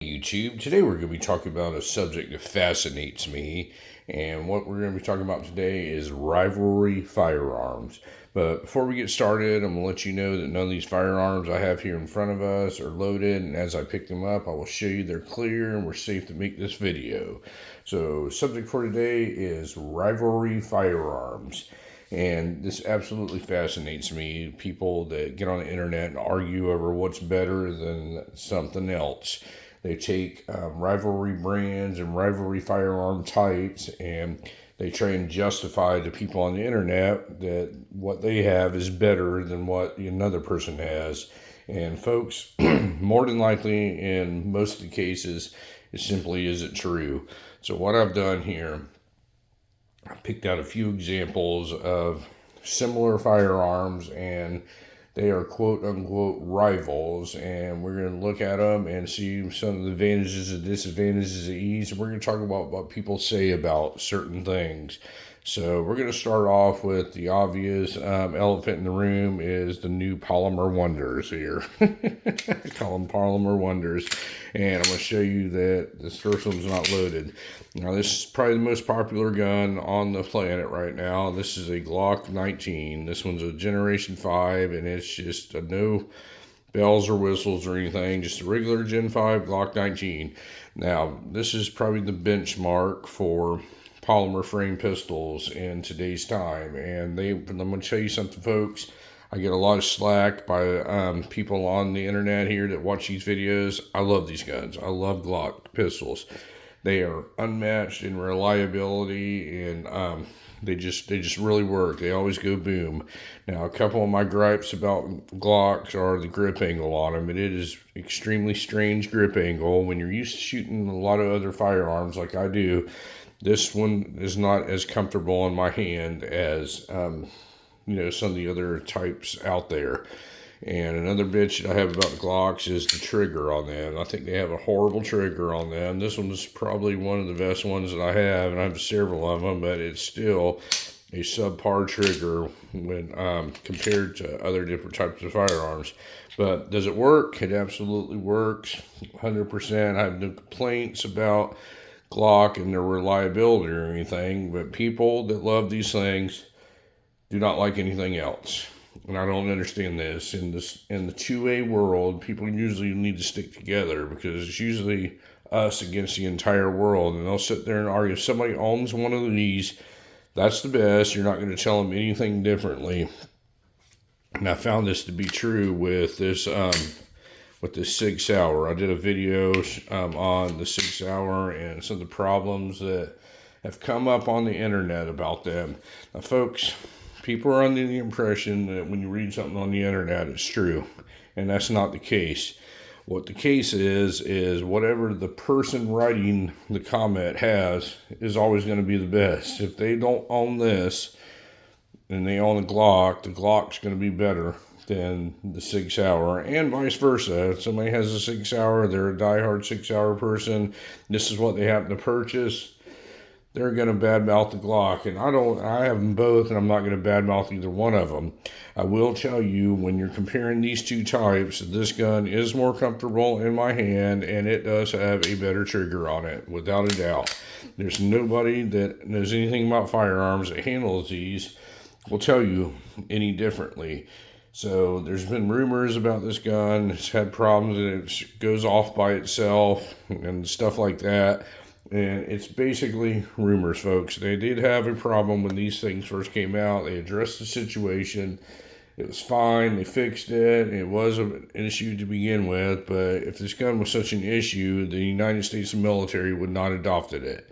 YouTube. Today we're going to be talking about a subject that fascinates me, and what we're going to be talking about today is rivalry firearms. But before we get started, I'm going to let you know that none of these firearms I have here in front of us are loaded, and as I pick them up I will show you they're clear and we're safe to make this video. So subject for today is rivalry firearms. And this absolutely fascinates me, people that get on the internet and argue over what's better than something else. They take rivalry brands and rivalry firearm types, and they try and justify to people on the internet that what they have is better than what another person has. And folks, more than likely, in most of the cases, it simply isn't true. So what I've done here, I picked out a few examples of similar firearms, and they are quote unquote rivals, and we're going to look at them and see some of the advantages and disadvantages of each, and we're going to talk about what people say about certain things. So we're going to start off with the obvious elephant in the room is the new Polymer Wonders here. I call them Polymer Wonders. And I'm going to show you that this first one's not loaded. Now this is probably the most popular gun on the planet right now. This is a Glock 19. This one's a Generation 5, and it's just a no bells or whistles or anything, just a regular Gen 5 Glock 19. Now this is probably the benchmark for polymer frame pistols in today's time, and I'm going to tell you something, folks. I get a lot of slack by people on the internet here that watch these videos. I love these guns. I love Glock pistols. They are unmatched in reliability, and they just really work. They always go boom. Now, a couple of my gripes about Glocks are the grip angle on them, and it is extremely strange grip angle. When you're used to shooting a lot of other firearms like I do, this one is not as comfortable in my hand as, some of the other types out there. And another bitch that I have about the Glocks is the trigger on them. I think they have a horrible trigger on them. This one is probably one of the best ones that I have, and I have several of them, but it's still a subpar trigger when compared to other different types of firearms. But does it work? It absolutely works, 100%. I have no complaints about Glock and their reliability or anything, but people that love these things do not like anything else. And I don't understand this. In the 2A world, people usually need to stick together, because it's usually us against the entire world, and they'll sit there and argue. If somebody owns one of these, that's the best. You're not going to tell them anything differently. And I found this to be true with this Sig Sauer. I did a video on the Sig Sauer and some of the problems that have come up on the internet about them. Now, folks, people are under the impression that when you read something on the internet, it's true, and that's not the case. What the case is whatever the person writing the comment has is always going to be the best. If they don't own this and they own the Glock's going to be better than the Sig Sauer, and vice versa. If somebody has a Sig Sauer, they're a diehard Sig Sauer person, this is what they happen to purchase, they're going to badmouth the Glock. And I have them both, and I'm not going to badmouth either one of them. I will tell you, when you're comparing these two types, this gun is more comfortable in my hand, and it does have a better trigger on it, without a doubt. There's nobody that knows anything about firearms that handles these will tell you any differently. So there's been rumors about this gun. It's had problems, and it goes off by itself and stuff like that. And it's basically rumors, folks. They did have a problem when these things first came out. They addressed the situation. It was fine. They fixed it. It was an issue to begin with. But if this gun was such an issue, the United States military would not have adopted it.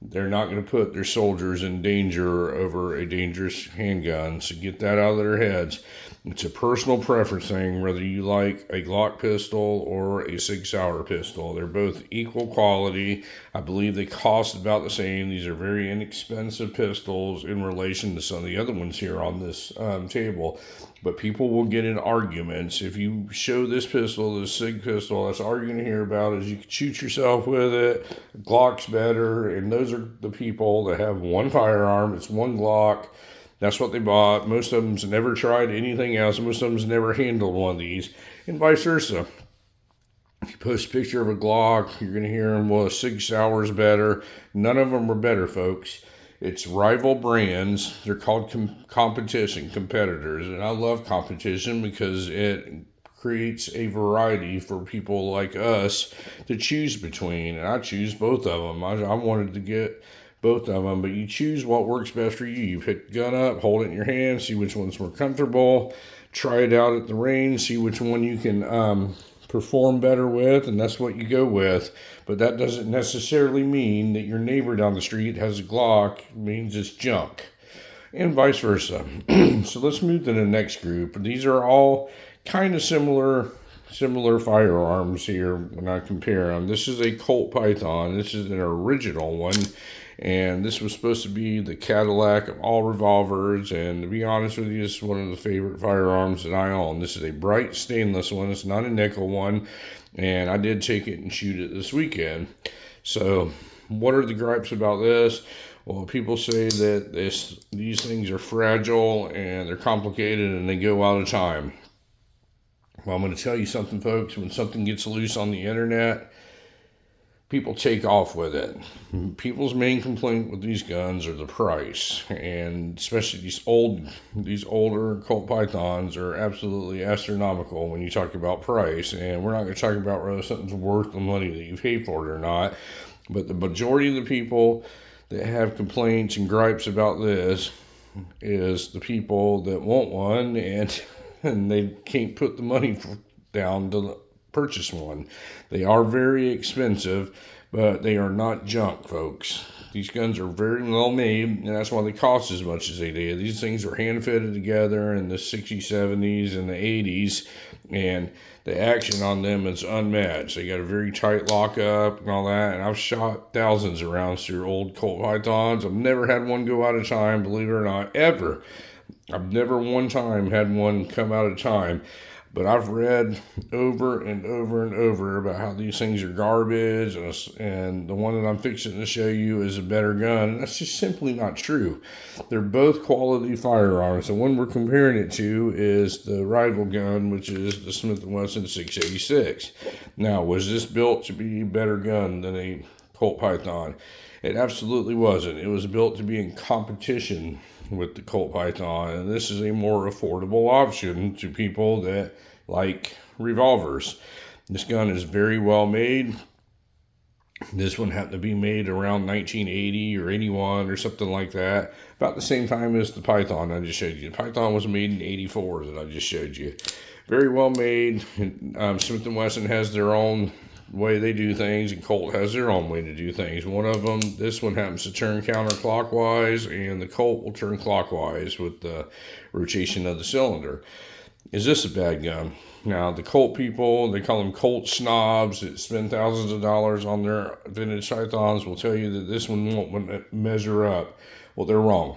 They're not going to put their soldiers in danger over a dangerous handgun. So get that out of their heads. It's a personal preference thing, whether you like a Glock pistol or a Sig Sauer pistol. They're both equal quality. I believe they cost about the same. These are very inexpensive pistols in relation to some of the other ones here on this table. But people will get in arguments. If you show this pistol, this Sig pistol, that's all you're going to hear about is you can shoot yourself with it. Glock's better. And those are the people that have one firearm. It's one Glock. That's what they bought. Most of them's never tried anything else. Most of them's never handled one of these, and vice versa. Post a picture of a Glock, you're going to hear them, well, a Sig Sauer is better. None of them are better, folks. It's rival brands. They're called competitors. And I love competition because it creates a variety for people like us to choose between. And I choose both of them. I wanted to get both of them, but you choose what works best for you. You pick the gun up, hold it in your hand, see which one's more comfortable, try it out at the range, see which one you can perform better with, and that's what you go with. But that doesn't necessarily mean that your neighbor down the street has a Glock, it means it's junk, and vice versa. So let's move to the next group. These are all kind of similar firearms here when I compare them. This is a Colt Python. This is an original one, and this was supposed to be the Cadillac of all revolvers, and to be honest with you, this is one of the favorite firearms that I own. This is a bright stainless one. It's not a nickel one, and I did take it and shoot it this weekend. So what are the gripes about this? Well, people say that these things are fragile and they're complicated and they go out of time. Well, I'm going to tell you something, folks. When something gets loose on the internet, people take off with it. People's main complaint with these guns are the price, and especially these older Colt Pythons are absolutely astronomical when you talk about price. And we're not going to talk about whether something's worth the money that you pay for it or not. But the majority of the people that have complaints and gripes about this is the people that want one and they can't put the money down to purchase one. They are very expensive, but they are not junk, folks. These guns are very well made, and that's why they cost as much as they do. These things were hand fitted together in the 60s, 70s, and the 80s, and the action on them is unmatched. They got a very tight lockup and all that, and I've shot thousands of rounds through old Colt Pythons. I've never had one go out of time, believe it or not, ever. I've never one time had one come out of time, but I've read over and over and over about how these things are garbage, and the one that I'm fixing to show you is a better gun, and that's just simply not true. They're both quality firearms. The one we're comparing it to is the rival gun, which is the Smith&Wesson 686. Now, was this built to be a better gun than a Colt Python? It absolutely wasn't. It was built to be in competition with the Colt Python, and this is a more affordable option to people that like revolvers. This gun is very well made. This one happened to be made around 1980 or 81 or something like that, about the same time as the Python I just showed you. The Python was made in 84 that I just showed you. Very well made. Smith&Wesson has their own way they do things, and Colt has their own way to do things. One of them, this one happens to turn counterclockwise, and the Colt will turn clockwise with the rotation of the cylinder. Is this a bad gun? Now, the Colt people, they call them Colt snobs that spend thousands of dollars on their vintage Pythons, will tell you that this one won't measure up. Well, they're wrong.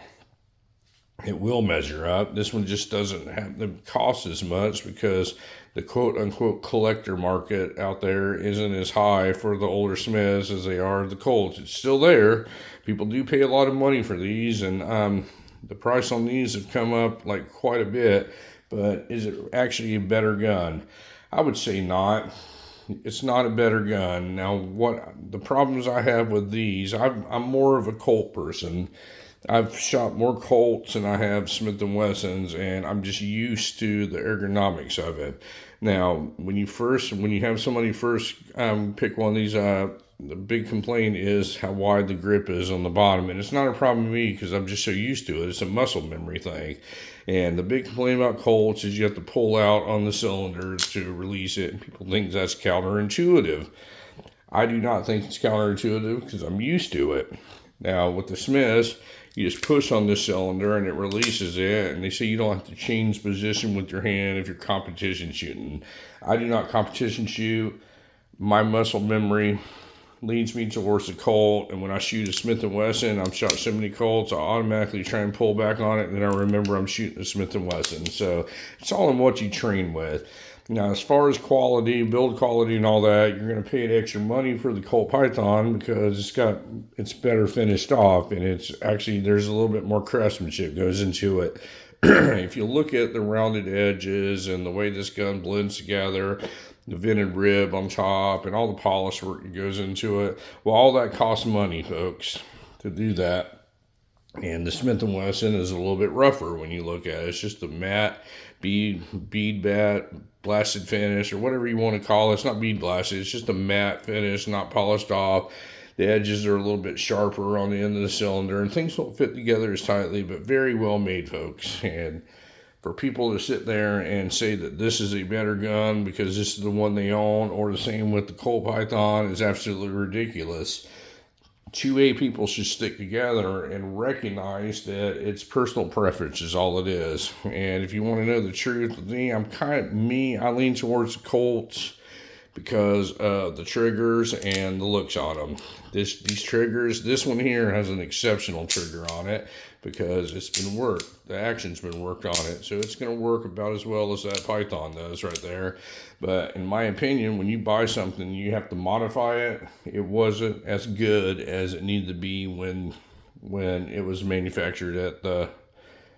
It will measure up. This one just doesn't have the cost as much because the quote-unquote collector market out there isn't as high for the older Smiths as they are the Colts. It's still there. People do pay a lot of money for these, and the price on these have come up like quite a bit, but is it actually a better gun? I would say not. It's not a better gun. Now, what the problems I have with these, I'm more of a Colt person. I've shot more Colts than I have Smith&Wessons, and I'm just used to the ergonomics of it. Now, when you have somebody first pick one of these up, the big complaint is how wide the grip is on the bottom, and it's not a problem to me because I'm just so used to it. It's a muscle memory thing. And the big complaint about Colts is you have to pull out on the cylinder to release it, and people think that's counterintuitive. I do not think it's counterintuitive because I'm used to it. Now, with the Smiths, you just push on this cylinder and it releases it, and they say you don't have to change position with your hand if you're competition shooting. I do not competition shoot. My muscle memory leads me towards the Colt, and when I shoot a Smith&Wesson, I've shot so many Colts, I automatically try and pull back on it, and then I remember I'm shooting a Smith&Wesson. So it's all in what you train with. Now, as far as quality, build quality and all that, you're going to pay extra money for the Colt Python because it's better finished off, and it's actually, there's a little bit more craftsmanship goes into it. If you look at the rounded edges and the way this gun blends together, the vented rib on top and all the polish work that goes into it. Well, all that costs money, folks, to do that. And the Smith&Wesson is a little bit rougher when you look at it. It's just a matte bead bat blasted finish, or whatever you want to call it. It's not bead blasted, it's just a matte finish, not polished off. The edges are a little bit sharper on the end of the cylinder, and things don't fit together as tightly, but very well made, folks. And for people to sit there and say that this is a better gun because this is the one they own, or the same with the Colt Python, is absolutely ridiculous. 2A people should stick together and recognize that it's personal preference is all it is. And if you want to know the truth with me, I lean towards the Colts because of the triggers and the looks on them. These triggers, this one here has an exceptional trigger on it because it's been worked. The action's been worked on it. So it's going to work about as well as that Python does right there. But in my opinion, when you buy something, you have to modify it. It wasn't as good as it needed to be when it was manufactured at the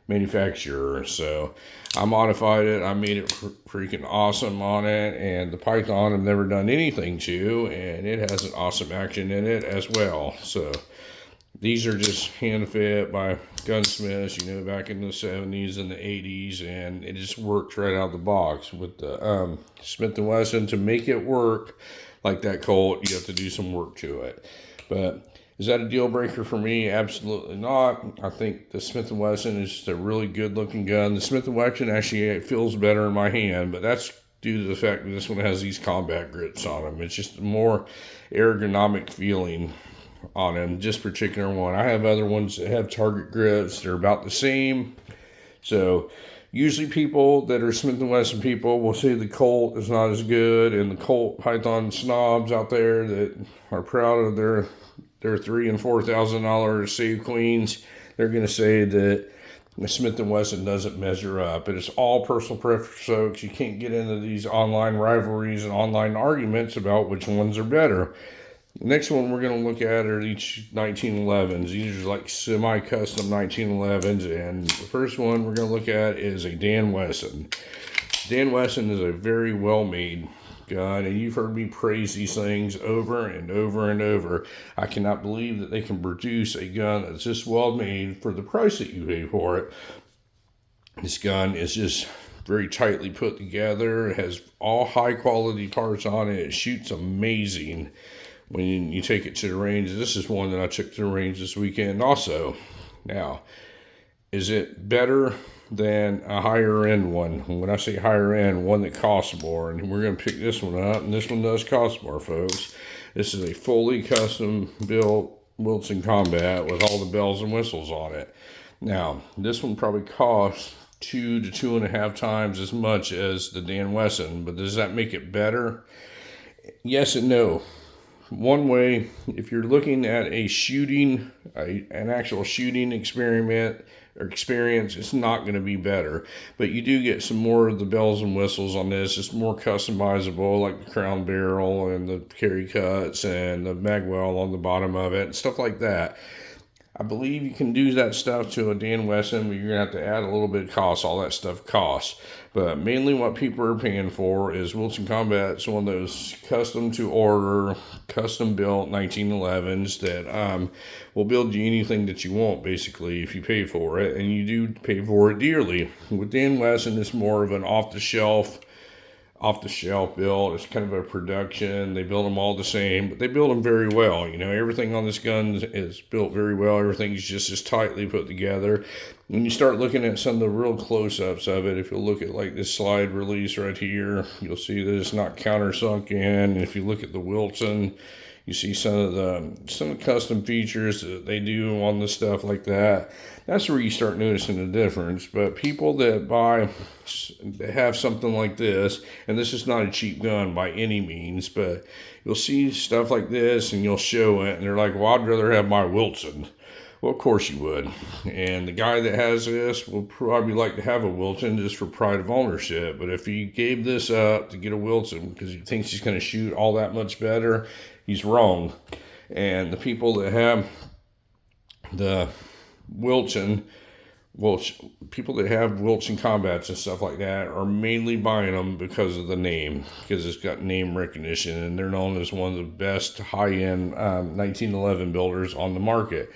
manufacturer. So I modified it. I made it freaking awesome on it. And the Python I've never done anything to, and it has an awesome action in it as well. So these are just hand fit by gunsmiths, back in the 70s and the 80s, and it just works right out of the box with the Smith&Wesson. To make it work like that Colt, you have to do some work to it. But is that a deal breaker for me? Absolutely not. I think the Smith&Wesson is just a really good looking gun. The Smith&Wesson actually feels better in my hand, but that's due to the fact that this one has these combat grips on them. It's just a more ergonomic feeling on them, this particular one. I have other ones that have target grips. They're about the same. So usually people that are Smith&Wesson people will say the Colt is not as good, and the Colt Python snobs out there that are proud of their $3,000 and $4,000 save queens, they're going to say that the Smith&Wesson doesn't measure up. But it's all personal preference, folks. You can't get into these online rivalries and online arguments about which ones are better. The next one we're going to look at are each 1911s. These are like semi-custom 1911s. And the first one we're going to look at is a Dan Wesson. Dan Wesson is a very well-made gun, and you've heard me praise these things over and over and over. I cannot believe that they can produce a gun that's this well-made for the price that you pay for it. This gun is just very tightly put together. It has all high-quality parts on it. It shoots amazing when you take it to the range. This is one that I took to the range this weekend also. Now, is it better than a higher end one? When I say higher end, one that costs more, and we're going to pick this one up, and this one does cost more, folks. This is a fully custom built Wilson Combat with all the bells and whistles on it. Now, this one probably costs 2 to 2.5 times as much as the Dan Wesson, but does that make it better? Yes and no. One way, if you're looking at a shooting, an actual shooting experience, it's not going to be better. But you do get some more of the bells and whistles on this. It's more customizable, like the crown barrel and the carry cuts and the magwell on the bottom of it and stuff like that. I believe you can do that stuff to a Dan Wesson, but you're going to have to add a little bit of cost. All that stuff costs. But mainly what people are paying for is Wilson Combat. It's one of those custom to order, custom built 1911s that will build you anything that you want, basically, if you pay for it. And you do pay for it dearly. With Dan Wesson, it's more of an off-the-shelf build. It's kind of a production. They build them all the same, but they build them very well. Everything on this gun is built very well. Everything's just as tightly put together. When you start looking at some of the real close-ups of it, if you look at like this slide release right here, you'll see that it's not countersunk in. If you look at the Wilson, you see some of the custom features that they do on the stuff like that. That's where you start noticing the difference. But people that have something like this, and this is not a cheap gun by any means, but you'll see stuff like this and you'll show it, and they're like, well, I'd rather have my Wilson. Well, of course you would. And the guy that has this will probably like to have a Wilson just for pride of ownership. But if he gave this up to get a Wilson because he thinks he's going to shoot all that much better, he's wrong. And the people that have the Wilson well, people that have Wilson Combats and stuff like that are mainly buying them because of the name, because it's got name recognition, and they're known as one of the best high-end 1911 builders on the market.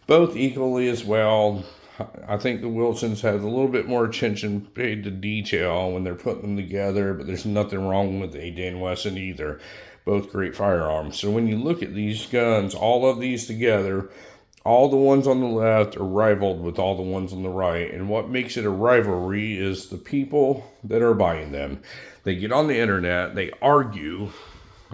Both equally as well. I think the Wilsons have a little bit more attention paid to detail when they're putting them together, but there's nothing wrong with a Smith&Wesson either. Both great firearms. So when you look at these guns, all of these together, all the ones on the left are rivaled with all the ones on the right. And what makes it a rivalry is the people that are buying them. They get on the internet, they argue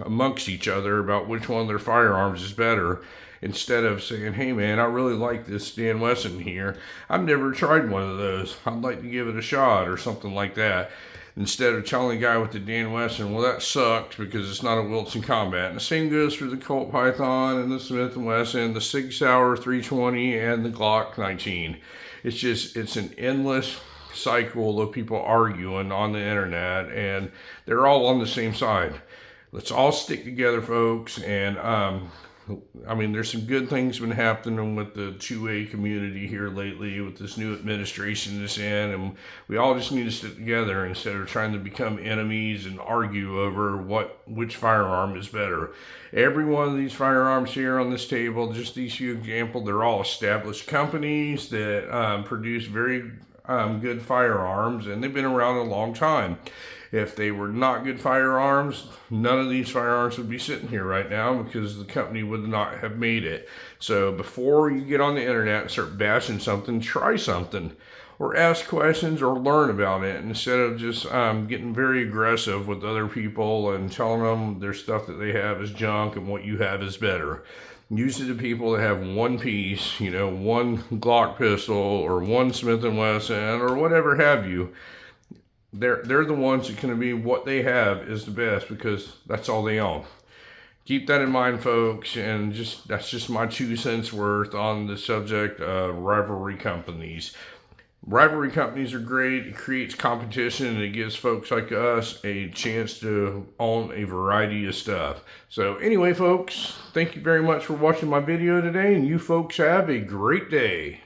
amongst each other about which one of their firearms is better, instead of saying, hey man, I really like this Smith&Wesson here. I've never tried one of those. I'd like to give it a shot, or something like that. Instead of telling the guy with the Smith&Wesson, well, that sucks because it's not a Wilson Combat. And the same goes for the Colt Python and the Smith&Wesson, the Sig P320 and the Glock 19. It's an endless cycle of people arguing on the internet, and they're all on the same side. Let's all stick together, folks, and I mean, there's some good things been happening with the 2A community here lately with this new administration that's in, and we all just need to stick together instead of trying to become enemies and argue over which firearm is better. Every one of these firearms here on this table, just these few examples, they're all established companies that produce very good firearms, and they've been around a long time. If they were not good firearms, none of these firearms would be sitting here right now, because the company would not have made it. So before you get on the internet and start bashing something, try something, or ask questions, or learn about it, instead of just getting very aggressive with other people and telling them their stuff that they have is junk and what you have is better. Usually the people that have one piece, one Glock pistol or one Smith&Wesson or whatever have you, they're the ones that can be what they have is the best, because that's all they own. Keep that in mind, folks, and that's just my 2 cents worth on the subject of rivalry companies. Rivalry companies are great. It creates competition, and it gives folks like us a chance to own a variety of stuff. So anyway, folks, thank you very much for watching my video today, and you folks have a great day.